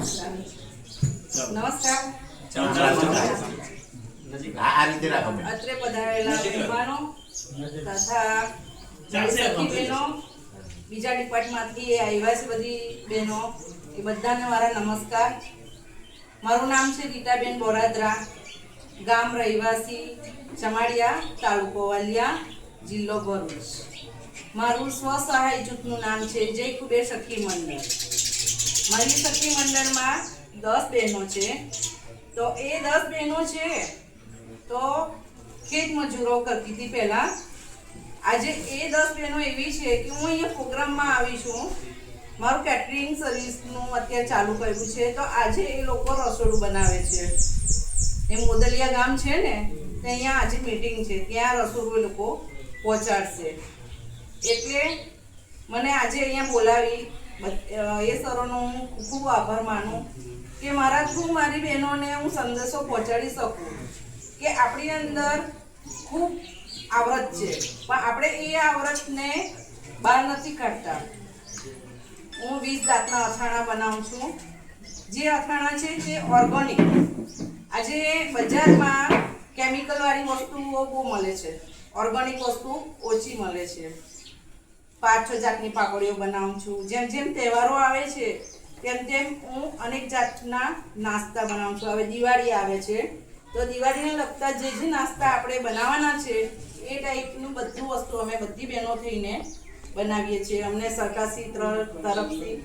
નમસ્કાર. અત્રે પધારેલા મહેમાનો તથા સખી બહેનો, બીજા ડિપાર્ટમેન્ટમાંથી આવ્યા છે બધી બહેનો, એ બધાને મારા નમસ્કાર. મારું નામ છે રીટાબેન બોરાદરા, ગામ રહેવાસી ચમાડિયા, તાલુકો વાલિયા, જિલ્લો ભરૂચ. મારું સ્વસહાય જૂથનું નામ છે જય કુબેર સખી મંડળ. મારી સખી મંડળમાં 10 બહેનો છે. તો એ 10 બહેનો છે તો ખેત મજૂરો કરતી હતી પહેલા. આજે એ 10 બહેનો એવી છે કે હું અહીંયા પ્રોગ્રામમાં આવી છું. મારું કેટરિંગ સર્વિસનું અત્યારે ચાલુ કર્યું છે. તો આજે એ લોકો રસોડું બનાવે છે. એ મોદલિયા ગામ છે ને, ત્યાં આજે મીટિંગ છે, ત્યાં રસોડું એ લોકો પહોંચાડશે. એટલે મને આજે અહીંયા બોલાવી એ સરોનો હું ખૂબ આભાર માનું કે મારા થ્રુ મારી બહેનોને હું સંદેશો પહોંચાડી શકું કે આપણી અંદર ખૂબ આવડત છે, પણ આપણે એ આવડતને બહાર નથી કાઢતા. હું 20 જાતના અથાણા બનાવું છું. જે અથાણા છે તે ઓર્ગેનિક. આજે બજારમાં કેમિકલવાળી વસ્તુઓ બહુ મળે છે, ઓર્ગેનિક વસ્તુ ઓછી મળે છે. 5-6 જાતની પાપડીઓ બનાવું છું. જેમ જેમ તહેવારો આવે છે તેમ તેમ હું અનેક જાતના નાસ્તા બનાવું છું. હવે દિવાળી આવે છે તો દિવાળીને લગતા જે જે નાસ્તા આપણે બનાવવાના છે એ ટાઈપનું બધું વસ્તુ અમે બધી બહેનો થઈને બનાવીએ છીએ. અમને સરકારશ્રી તરફથી